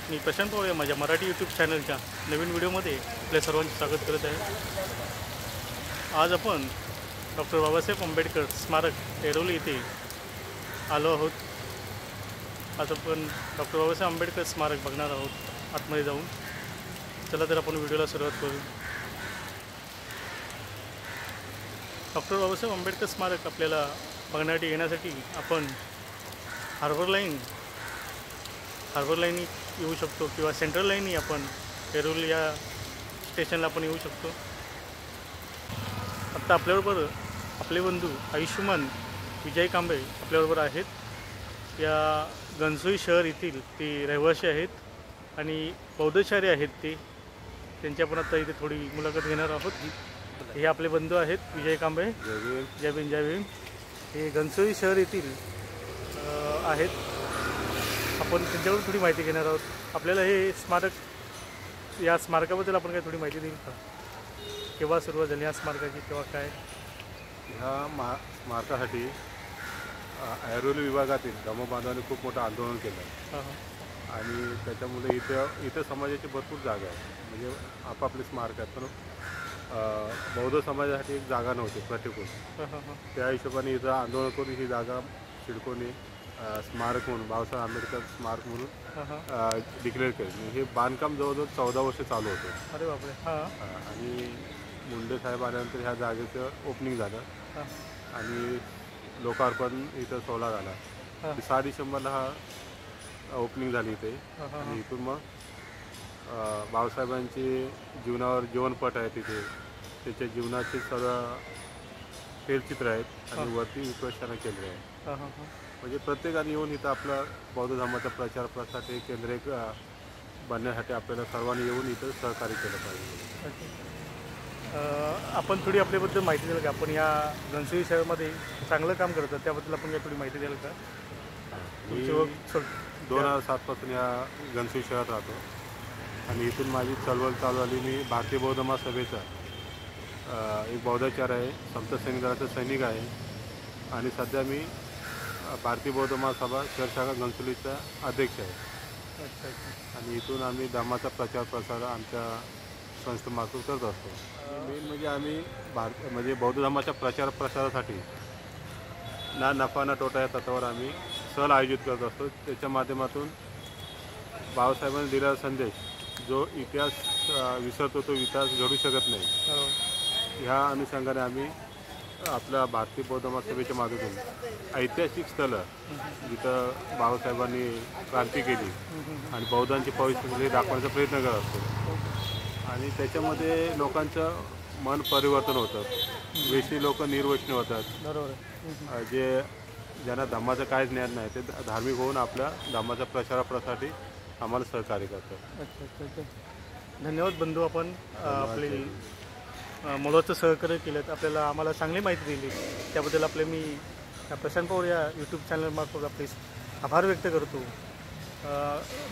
मी प्रशांत पवार माझ्या मराठी यूट्यूब चॅनलच्या नवीन व्हिडिओमध्ये आपल्या सर्वांचे स्वागत करत आहे। आज आपण डॉक्टर बाबासाहेब आंबेडकर स्मारक ऐरोली येथे आलो आहोत। आज आपण डॉक्टर बाबासाहेब आंबेडकर स्मारक बघणार आहोत आतमध्ये जाऊन। चला तर आपण व्हिडिओला सुरुवात करू। डॉक्टर बाबासाहेब आंबेडकर स्मारक आपल्याला बघण्यासाठी येण्यासाठी आपण हार्बर लाईननी येऊ शकतो किंवा सेंट्रल लाईननी आपण ऐरोली या स्टेशनला आपण येऊ शकतो। आत्ता आपल्याबरोबर आपले बंधू आयुष्यमान विजय कांबळे आपल्याबरोबर आहेत। या घनसोली शहर येथील ते रहिवासी आहेत आणि बौद्धचारी आहेत ते। त्यांची आपण आता इथे थोडी मुलाखत घेणार आहोत। हे आपले बंधू आहेत विजय कांबळे। जय भीम। हे घनसोली शहर येथील आहेत। आपण त्यांच्याकडून थोडी माहिती घेणार आहोत। आपल्याला हे स्मारक, या स्मारकाबद्दल आपण काय थोडी माहिती देईल का? केव्हा सुरुवात झाली या स्मारकाची, केव्हा काय? ह्या स्मारकासाठी ऐरोली विभागातील धम्मबांधवांनी खूप मोठं आंदोलन केलं आणि त्याच्यामुळे इथं समाजाची भरपूर जागा आहे। म्हणजे आपापले स्मारक आहेत, पण बौद्ध समाजासाठी एक जागा नव्हती प्रतिकूल। त्या हिशोबाने इथं आंदोलन करून ही जागा सिडकोने स्मारक म्हणून, बाबासाहेब आंबेडकर स्मारक म्हणून डिक्लेअर केलं। हे बांधकाम जवळजवळ 14 वर्ष चालू होतं। अरे बापरे। आणि मुंडे साहेब आल्यानंतर ह्या जागेचं ओपनिंग झालं आणि लोकार्पण इथं 16 झाला। 6 डिसेंबरला हा ओपनिंग झाली इथे। आणि इथून मग बाबासाहेबांची जीवनावर जीवनपट आहे तिथे, त्याच्या जीवनाचे सर्व फेरचित्र आहेत आणि वरती विप्रदर्शन केले आहे। म्हणजे प्रत्येकाने येऊन इथं आपला बौद्ध धर्माचा प्रचार प्रसार हे केंद्र एक बनण्यासाठी आपल्याला सर्वांनी येऊन इथं सहकार्य केलं पाहिजे। आपण थोडी आपल्याबद्दल माहिती द्याल का? आपण या घनसोली शहरामध्ये चांगलं काम करतात, त्याबद्दल आपण काय थोडी माहिती द्याल का? मी 2007 पासून या घनसोली शहरात राहतो आणि इथून माझी चळवळ चालू आली। मी भारतीय बौद्ध महासभेचा एक बौद्धाचार्य आहे, समता सैनिक दलाचा सैनिक आहे आणि सध्या मी भारतीय बौद्ध महासभा शहर शाखा घनसोलीचा अध्यक्ष आहे। आणि इथून आम्ही धर्माचा प्रचार प्रसार आमच्या संस्थेमार्फत करत असतो। मेन म्हणजे आम्ही बौद्ध धर्माच्या प्रचार प्रसारासाठी ना नफा ना तोटा या तत्वावर आम्ही सहल आयोजित करत असतो। त्याच्या माध्यमातून बाबासाहेबांनी दिलेला संदेश, जो इतिहास विसरतो तो इतिहास घडू शकत नाही, ह्या अनुषंगाने आम्ही आपल्या भारतीय बौद्ध महासभेच्या माध्यमातून ऐतिहासिक स्थळं जिथं बाबासाहेबांनी क्रांती केली आणि बौद्धांची पवित्र दाखवण्याचा प्रयत्न करत असतो। आणि त्याच्यामध्ये लोकांचं मन परिवर्तन होतं। वैष्णवी लोक निर्वैष्णव होतात, बरोबर, ज्यांना धम्माचं काहीच ज्ञान नाही ते धार्मिक होऊन आपल्या धम्माच्या प्रसारासाठी आम्हाला सहकार्य करतात। अच्छा। धन्यवाद बंधू, आपण आपले मोलाचं सहकार्य केलं, आपल्याला आम्हाला चांगली माहिती दिली, त्याबद्दल आपले मी प्रशांत पवार या यूट्यूब चॅनलमार्फत आपले आभार व्यक्त करतो।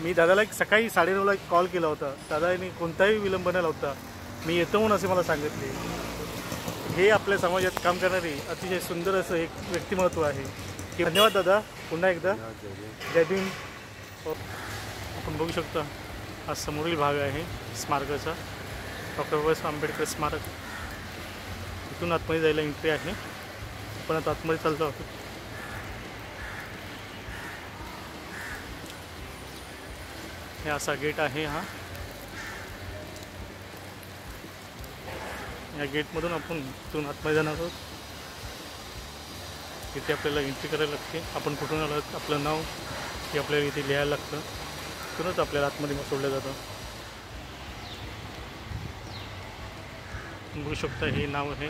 मी दादाला सकाळी 9:30ला कॉल केला होता। दादाने कोणताही विलंब न लावता मी येतो म्हणून असे मला सांगितले। हे आपल्या समाजात काम करणारे अतिशय सुंदर असं एक व्यक्तिमत्व आहे। धन्यवाद दादा, पुन्हा एकदा जय भीम। आपण बघू शकता हा समोरील भाग आहे स्मारकाचा, डॉक्टर बाबासाहेब आंबेडकर स्मारक। इथून आतमध्ये जायला एंट्री आहे, आपण आता आतमध्ये चालतो आहोत। हे असा गेट आहे हा। या गेटमधून आपण इथून आतमध्ये जाणार आहोत। इथे आपल्याला एंट्री करायला लागते। आपण कुठून आलो, आपलं नाव हे आपल्याला इथे लिहायला लागतं, तिथूनच आपल्याला आतमध्ये सोडलं जातं। बघू शकता हे नाव आहे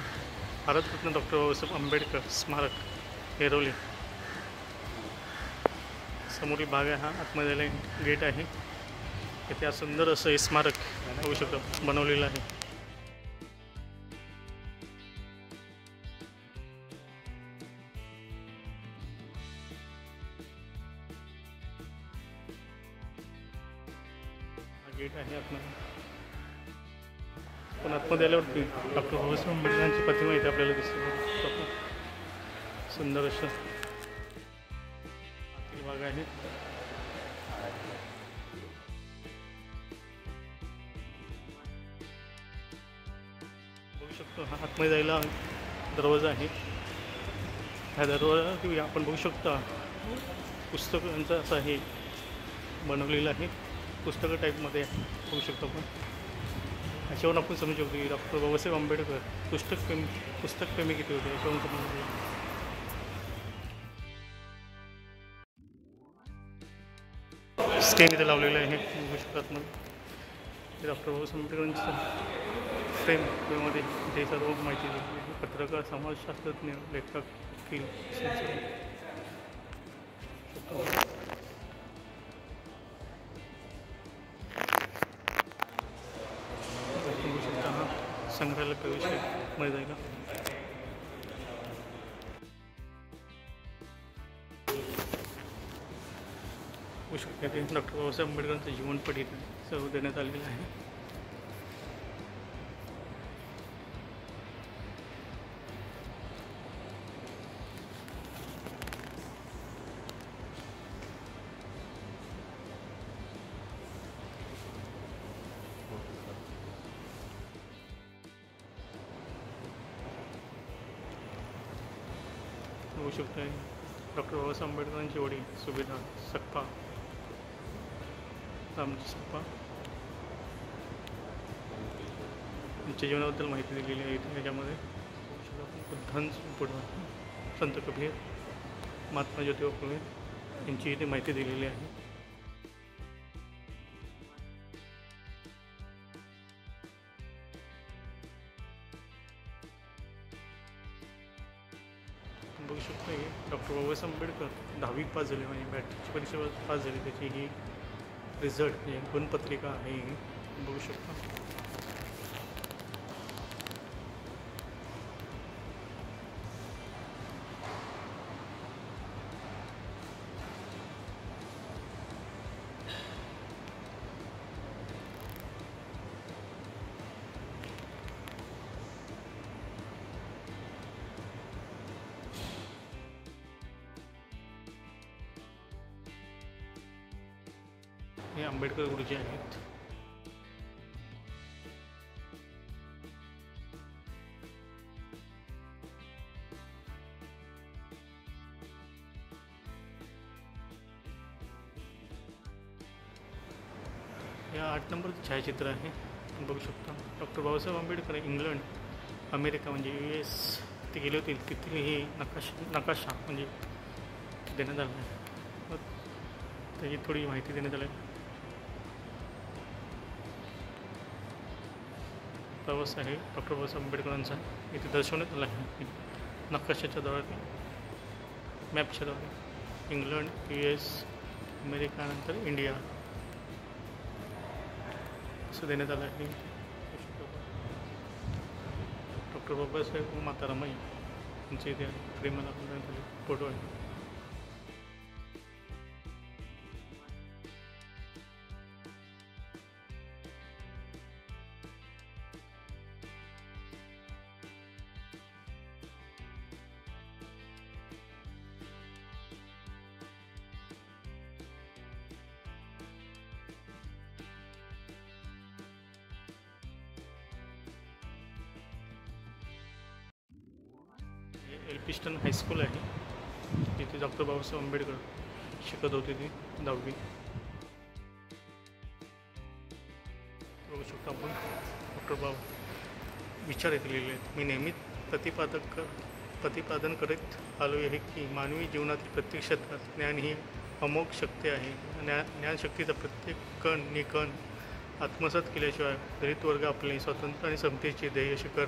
भारतरत्न डॉक्टर बाबासाहेब आंबेडकर स्मारक ऐरोली। समोरील भाग आहे हा, आतमध्ये जायला गेट आहे। इथे हा सुंदर असं हे स्मारक बघू शकता बनवलेलं आहे। हा गेट आहे आतमध्ये। पण आतमध्ये आल्यावरती डॉक्टर बाबासाहेब आंबेडकरांची प्रतिमा इथे आपल्याला दिसते। सुंदर असं भाग आहे। शकतो हा आतमध्ये जायला दरवाजा आहे. ह्या दरवाजा आपण बघू शकता पुस्तकांचं असं हे बनवलेलं आहे. पुस्तकं टाईपमध्ये बघू शकतो आपण. याच्यावरून आपण समजू शकतो की डॉक्टर बाबासाहेब आंबेडकर पुस्तकप्रेमी किती होते याच्यावरून समजू. स्टेन इथे लावलेलं आहे बघू शकतात मग डॉक्टर बाबासाहेब आंबेडकरांचं फ्रेममध्ये ते सर्व माहिती दिली. पत्रकार, समाजशास्त्रज्ञ, लेखक, वकील, बघू शकता हा संग्रहालय प्रवेश आहे मध्ये जायला. बघू शकता ते डॉक्टर बाबासाहेब आंबेडकरांचं जीवनपट इथे सर्व देण्यात आलेलं आहे. बघू शकता डॉक्टर बाबासाहेब आंबेडकरांची वडील सुभेदार सक्पा रामजी सक्पा त्यांच्या जीवनाबद्दल माहिती दिलेली आहे इथे. त्याच्यामध्ये बुद्धांचं पुढं संत कबीर, महात्मा ज्योतिबा फुले यांची इथे माहिती दिलेली आहे. बघू शकता की डॉक्टर बाबासाहेब आंबेडकर 10वी पास झाले म्हणजे मॅट्रिकची परीक्षा पास झाली. त्याची ही रिझल्ट म्हणजे गुणपत्रिका आहे ही बघू शकता. हे आंबेडकर गुरुजी आहेत. या 8 नंबरचं छायाचित्र आहे बघू शकता. Doctor Babasaheb Ambedkar England, America म्हणजे US ते गेले होते. तिथील हे नकाशा म्हणजे देण्यात आला आहे. त्याची थोडी माहिती देण्यात आली. प्रवास आहे डॉक्टर बाबासाहेब आंबेडकरांचा इथे दर्शवण्यात आला आहे नकाशाच्या द्वारे, मॅपच्या द्वारे. इंग्लंड, US, अमेरिका, नंतर इंडिया असं देण्यात आलं आहे. डॉक्टर बाबासाहेब व माता रमाई यांचे इथे प्रेमाला देण्यात आले फोटो आहे. एल्फिस्टन हायस्कूल आहे जिथे डॉक्टर बाबासाहेब आंबेडकर शिकत होते ती 10वी. बघू शकतो आपण डॉक्टर बाबा विचार येथे लिहिले आहेत. मी नेहमीच प्रतिपादन करीत आलो आहे की मानवी जीवनातील प्रत्येक क्षेत्रात ज्ञान ही अमोघ शक्ती आहे. ज्ञानशक्तीचा प्रत्येक कण निकण आत्मसात केल्याशिवाय दलित वर्ग आपले स्वातंत्र्य आणि समतेचे ध्येय शिखर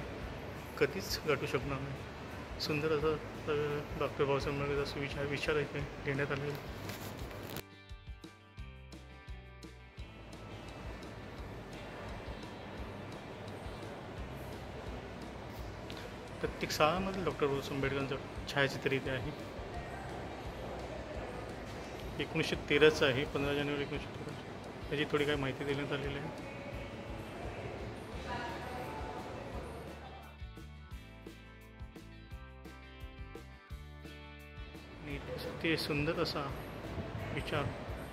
कधीच गाठू शकणार नाही. सुंदर असं डॉक्टर बाबासाहेब आंबेडकर विचार इथे घेण्यात आले. प्रत्येक शाळांमध्ये डॉक्टर बाबासाहेब आंबेडकरांचं छायाचित्र इथे आहे. 1913चं आहे, 15 जानेवारी 1913. त्याची थोडी काय माहिती देण्यात आलेली आहे. ते सुंदर असा विचार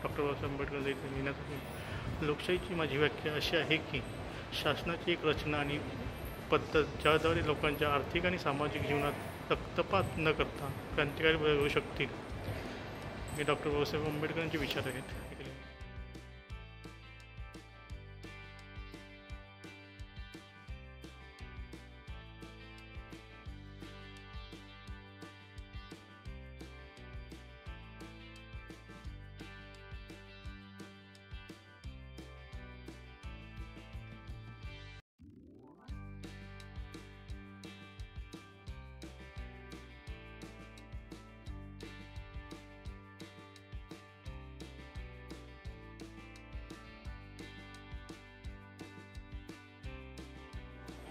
डॉक्टर बाबासाहेब आंबेडकर इथे लिहिण्यात आले. लोकशाहीची माझी व्याख्या अशी आहे की शासनाची एक रचना आणि पद्धत ज्याद्वारे लोकांच्या आर्थिक आणि सामाजिक जीवनात रक्तपात न करता क्रांतिकारी बदल होऊ शकतील हे डॉक्टर बाबासाहेब आंबेडकरांचे विचार आहेत.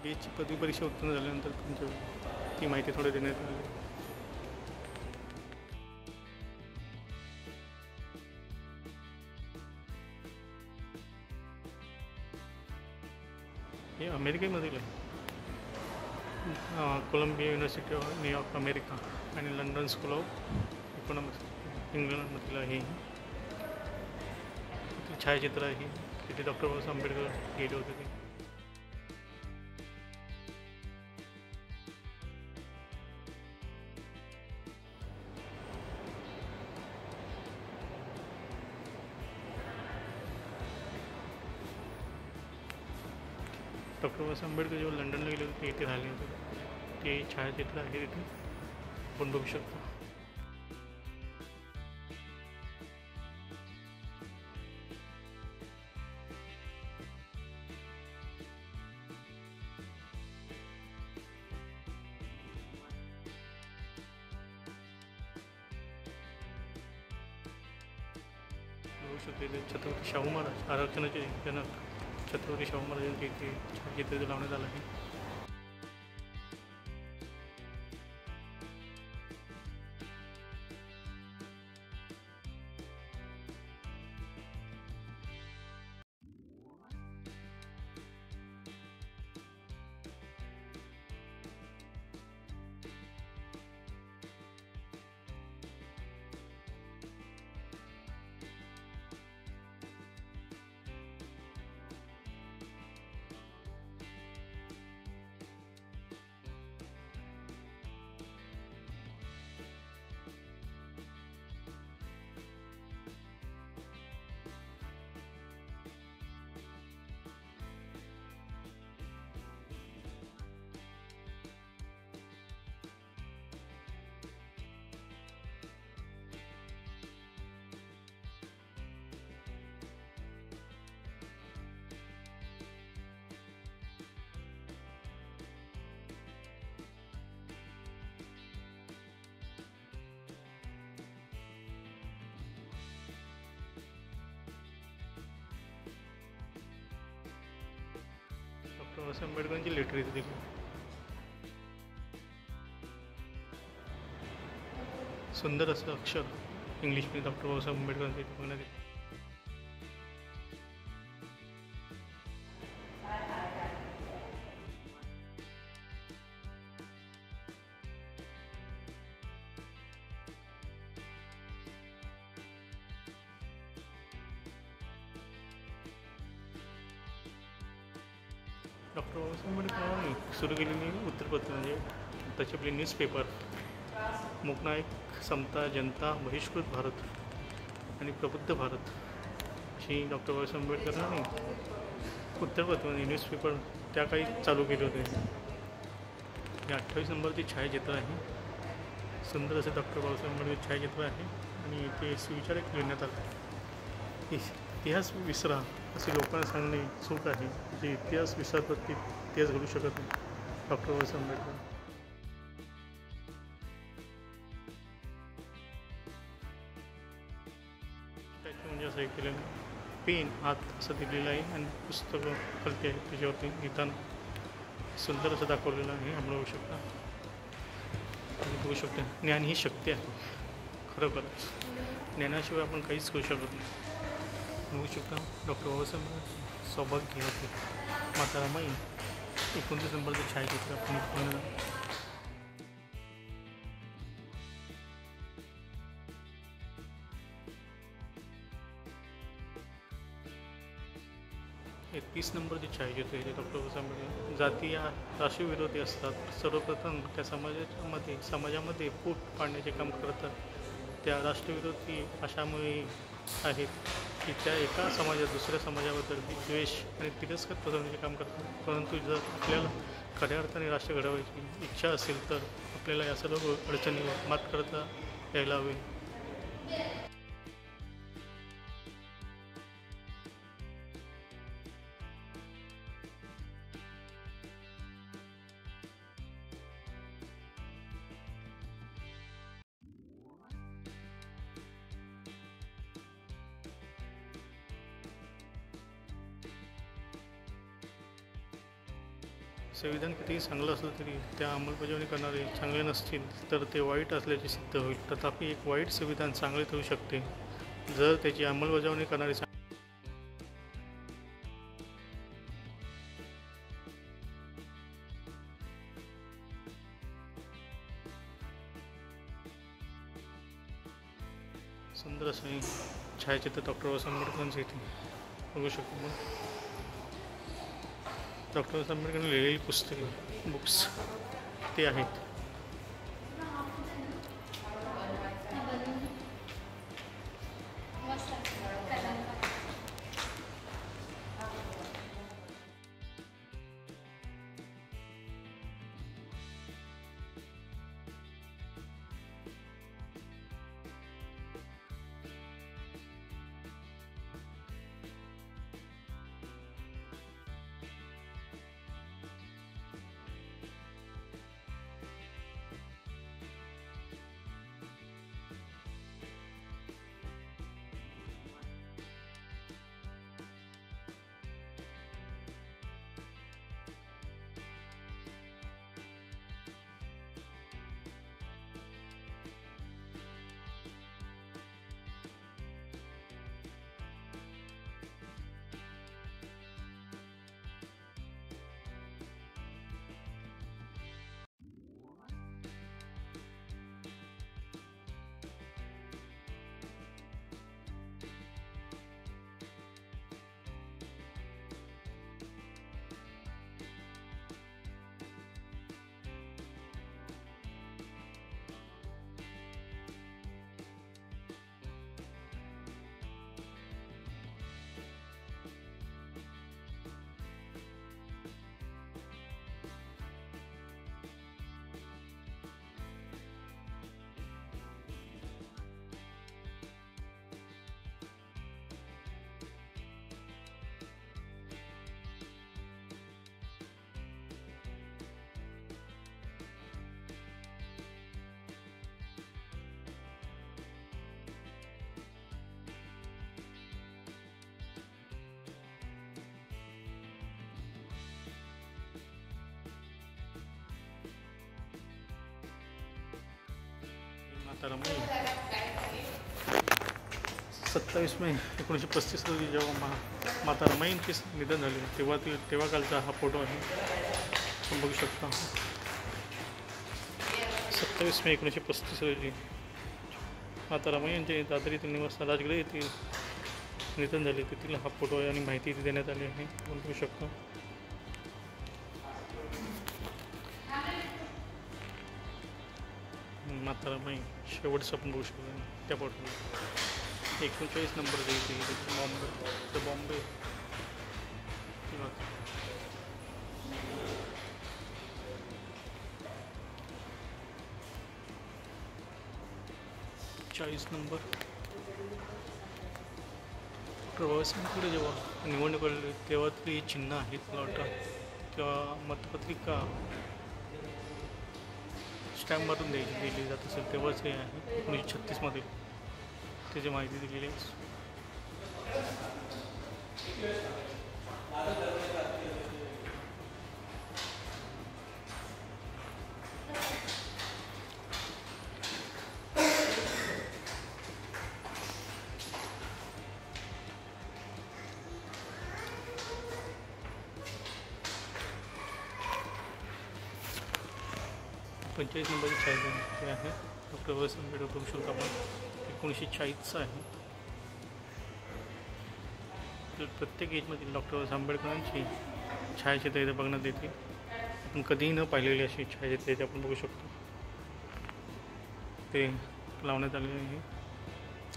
बीएसची पदवी परीक्षा उत्तीर्ण झाल्यानंतर तुमच्या ती माहिती थोडी देण्यात आली. हे अमेरिकेमधील आहे. Columbia university of New York America आणि लंडन स्कूल ऑफ इकॉनॉमिक्स इंग्लंडमधील आहे. ते छायाचित्र आहे तिथे डॉक्टर बाबासाहेब आंबेडकर गेले होते ते. डॉक्टर बाबासाहेब आंबेडकर जेव्हा लंडनला गेले होते ते इथे राहिले होते. ते छायाचित्र आहे तिथे आपण बघू शकतो. बघू शकतो इथे छत्रपती शाहू महाराज आरक्षणाचे जनक छत्रपती शाहू महाराजांचे इथे छायाचित्र लावण्यात आलं आहे. डॉक्टर बाबासाहेब आंबेडकरांची लेटर इथे दिली. सुंदर असं अक्षर इंग्लिशमध्ये डॉक्टर बाबासाहेब आंबेडकरांचे इथे बघण्यात येते. डॉक्टर बाबासाहेब आंबेडकरांनी सुरू केलेली वृत्तपत्र म्हणजे त्याची आपली न्यूजपेपर मूकनायक, समता, जनता, बहिष्कृत भारत आणि प्रबुद्ध भारत अशी डॉक्टर बाबासाहेब आंबेडकरांनी वृत्तपत्र म्हणजे न्यूजपेपर त्या काही चालू केले होते. हे 28 नंबरचे छायाचित्र आहे. सुंदर असे डॉक्टर बाबासाहेब आंबेडकर छायाचित्र आहे आणि ते सुविचारक लिहिण्यात आलं. इतिहास विसरा असे लोकांना सांगणे चूक आहे. जे इतिहास विसरतात ते इतिहास घडू शकत नाही. डॉक्टर बाबासाहेब आंबेडकर. स्टॅच्यू म्हणजे असं हे केलेलं पेन हात असं दिलेलं आहे आणि पुस्तकं खालती आहेत त्याच्यावरती लिहिताना सुंदर असं दाखवलेलं आहे. आपण बघू शकता आणि बघू शकता ज्ञान ही शक्ती आहे. खरोखरच ज्ञानाशिवाय आपण काहीच करू शकत नाही. बघू शकता डॉक्टर बाबासाहेब सौभाग्य होते. माता रमाई 29 नंबरचं छायाचित्र आपण पाहणार. 30 नंबरची छायाचित्र आहे डॉक्टर बाबासाहेब आंबेडकर. जाती या राष्ट्रविरोधी असतात. सर्वप्रथम त्या समाजामध्ये फूट पाडण्याचे काम करतात. त्या राष्ट्रविरोधी अशामुळे आहेत की त्या एका समाजात दुसऱ्या समाजाबद्दल द्वेष आणि तिरस्कार पसरवण्याचे काम करतात. परंतु जर आपल्याला खऱ्या अर्थाने राष्ट्र घडवायची इच्छा असेल तर आपल्याला या सर्व अडचणीवर मात करता यायला हवे. संविधान कितीही चांगलं असलं तरी त्या अंमलबजावणी करणारे चांगले नसतील तर ते वाईट असल्याचे सिद्ध होईल. तथापि एक वाईट संविधान चांगले ठरू शकते जर त्याची अंमलबजावणी करणारे सुंदर असं छायाचित्र डॉक्टर बाबासाहेब आंबेडकरांचे इथे बघू शकतो. डॉक्टर बाबासाहेब आंबेडकरांनी लिहिलेली पुस्तके बुक्स ते आहेत. माता रमाई 27 मे 1935 रोजी जेव्हा माता रमाईंचे निधन झाले तेव्हा कालचा हा फोटो आहे. आपण बघू शकता 27 मे 1935 रोजी माता रमाई यांचे दादर येथील निवास राजगड येथे निधन झाले तेथील हा फोटो आहे आणि माहिती देण्यात आली आहे. आपण बघू शकतो. माता रमाई शेवटचं आपण बघू शकतो त्या फोटोला 39 नंबर बॉम्बे बॉम्बे 40 नंबर. प्रवासांकडे जेव्हा निवडणूक आली तेव्हा तरी चिन्ह आहेत मला वाटतं किंवा मतपत्रिका स्टॅम्प मारून दिली जात असेल तेव्हाच हे आहे 1936 त्याची माहिती दिलेली आहे. पंचेचाळीस नंबरची छायाचित्र ते आहे डॉक्टर बाबासाहेब आंबेडकर बघू शकतो आपण 1940चं आहे. आपल्याला प्रत्येक एजमधील डॉक्टर बाबासाहेब आंबेडकरांची छायाचित्र इथे बघण्यात येते. आपण कधीही न पाहिलेली अशी छायाचित्र इथे आपण बघू शकतो. ते लावण्यात आलेले आहे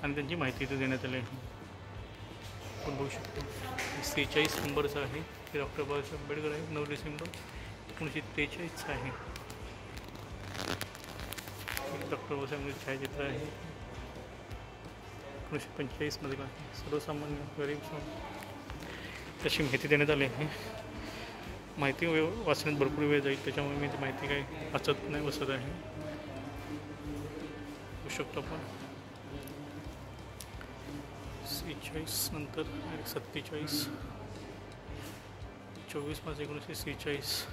आणि त्यांची माहिती इथे देण्यात आली आहे. आपण बघू शकतो 46 नंबरचं आहे. ते डॉक्टर बाबासाहेब आंबेडकर आहे. 9 डिसेंबर 1943 आहे. डॉक्टर बाबासाहेब छायाचित्र आहे. 1945 मधील आहे. सर्वसामान्य गरीब तशी माहिती देण्यात आली आहे. माहिती वाचण्यात भरपूर वेळ जाईल, त्याच्यामुळे मी ती माहिती काही वाचत नाही बसत आहे. बघू शकतो आपण 46 नंतर 47 24/5/1946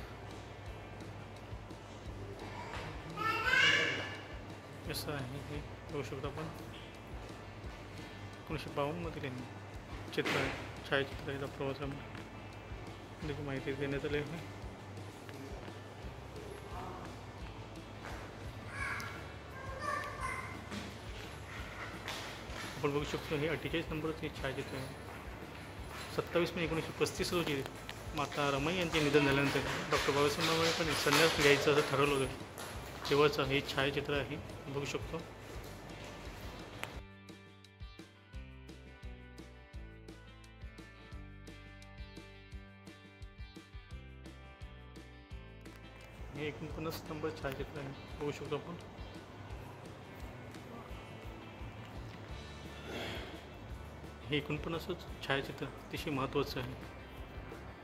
असं आहे. हे बघू शकतो आपण 1952 मधील चित्र आहे. छायाचित्र आहे. डॉक्टर बाबासाहेब त्याची माहिती देण्यात आली आहे. आपण बघू शकतो हे 48 नंबरचे छायाचित्र आहे. 27 मे 1935 रोजी माता रमाई यांचे निधन झाल्यानंतर डॉक्टर बाबासाहेब आंबेडकरांनी संन्यास घ्यायचं असं ठरवलं होतं. तेव्हाचं हे छायाचित्र आहे. बघू शकतो. हे 49 नंबर छायाचित्र आहे. बघू शकतो आपण. हे 49च छायाचित्र अतिशय महत्त्वाचं आहे.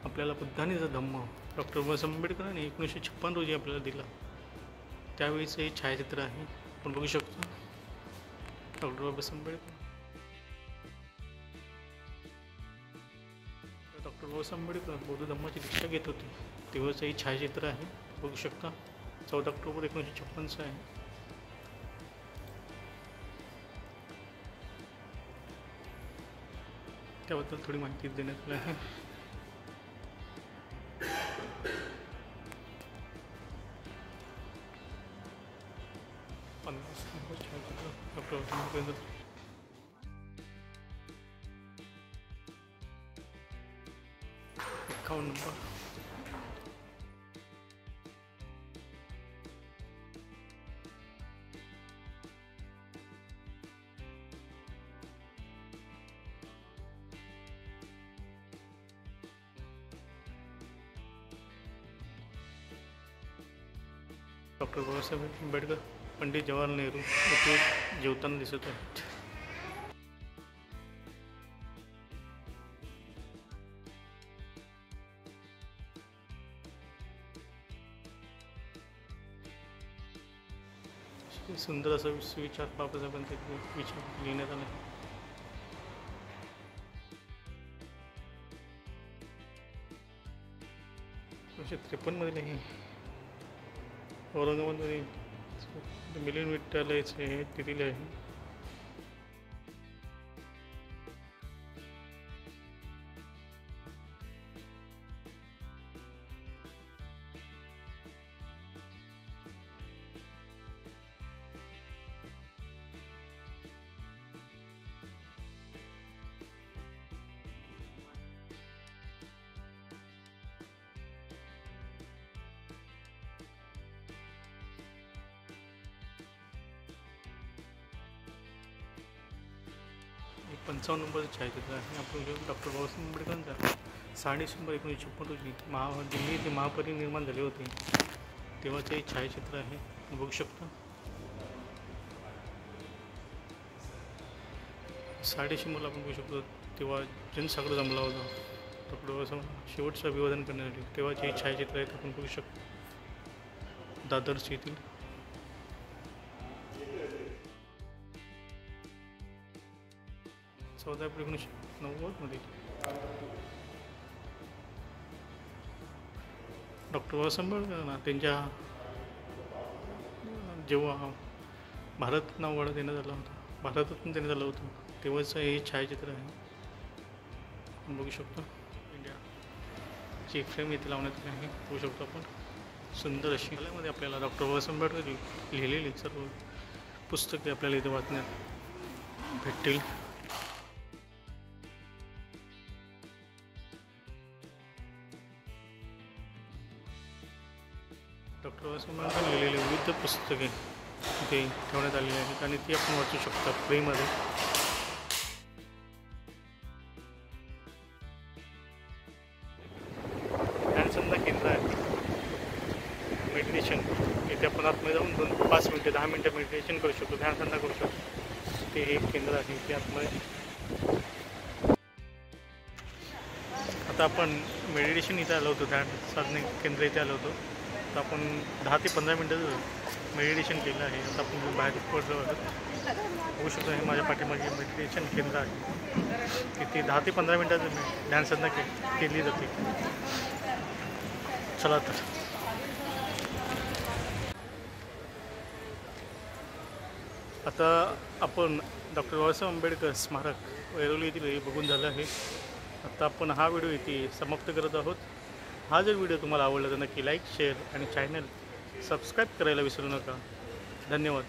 आपल्याला बुद्धांचा धम्म डॉक्टर बाबासाहेब आंबेडकरांनी 1956 रोजी आपल्याला दिला, त्यावेळीचं हे छायाचित्र आहे. आपण बघू शकतो डॉक्टर बाबासाहेब आंबेडकर. डॉक्टर बाबासाहेब आंबेडकर बौद्ध धम्माची दीक्षा घेत होते तेव्हाचं हे छायाचित्र आहे. बघू शकता 14 ऑक्टोबर 1956 आहे. त्याबद्दल थोडी माहिती देण्यात आली आहे. Doctor 51 number. Doctor Babasaheb Ambedkar Pandit Jawaharlal Nehru येथे जेवताना दिसत आहेत. सुंदर असा विचार बाबासाहेबांचे विचार लिहिण्यात आले. 1953 मध्ये हे औरंगाबादमध्ये मिलिंद विद्यालयाचे हे दिलेले आहे. एक 55 नंबरचं छायाचित्र आहे. आपण घेऊन डॉक्टर बाबासाहेब आंबेडकरांचा 6 डिसेंबर 1956 रोजी दिल्ली येथे महापरिनिर्वाण झाले होते तेव्हाचे हे छायाचित्र आहे. बघू शकता 6 डिसेंबरला आपण बघू शकतो तेव्हा जनसागर जमला होता डॉक्टर बाबासाहेब शेवटचं अभिवादन करण्यासाठी. तेव्हाचे हे छायाचित्र आहेत. आपण बघू शकतो दादर्श येथील. चौदा एप्रिल 1990 डॉक्टर बाबासाहेब आंबेडकरांना त्यांच्या जेव्हा भारतरत्न अवॉर्ड देण्यात आला होता, भारतरत्न देण्यात आलं होतं तेव्हाचं हे छायाचित्र आहे. आपण बघू शकतो इंडियाची फ्रेम इथे लावण्यात आली आहे. बघू शकतो आपण सुंदर अशी मध्ये आपल्याला डॉक्टर बाबासाहेब आंबेडकर लिहिलेली सर्व पुस्तके आपल्याला इथे वाचण्यात भेटतील. डॉक्टर बाबासाहेबांनी लिहिलेली विविध पुस्तके इथे ठेवण्यात आलेली आहेत आणि ती आपण वाचू शकता फ्रीमध्ये. ध्यानसंध्या केंद्र आहे, मेडिटेशन. इथे आपण आतमध्ये जाऊन 5 मिनटं 10 मिनटं मेडिटेशन करू शकतो, ध्यानसंध्या करू शकतो. ते एक केंद्र आहे इथे आतमध्ये. आता आपण मेडिटेशन इथे आलो होतो, ध्यान साधने केंद्र इथे आलो होतो. तर आपण 10 ते 15 मिनटं मेडिटेशन केलं आहे. आता आपण बाहेर पडलो आहोत, होऊ शकतो. हे माझ्या पाठीमागे मेडिटेशन केंद्र आहे. इथे 10 ते 15 मिनटाचं ध्यानसाधना केली जाते. चला तर आता आपण डॉक्टर बाबासाहेब आंबेडकर स्मारक ऐरोली येथील बघून झालं आहे. आता आपण हा व्हिडिओ इथे समाप्त करत आहोत. हा जर व्हिडिओ तुम्हाला आवडला तर नक्की लाईक, शेअर आणि चॅनल सबस्क्राईब करायला विसरू नका. धन्यवाद.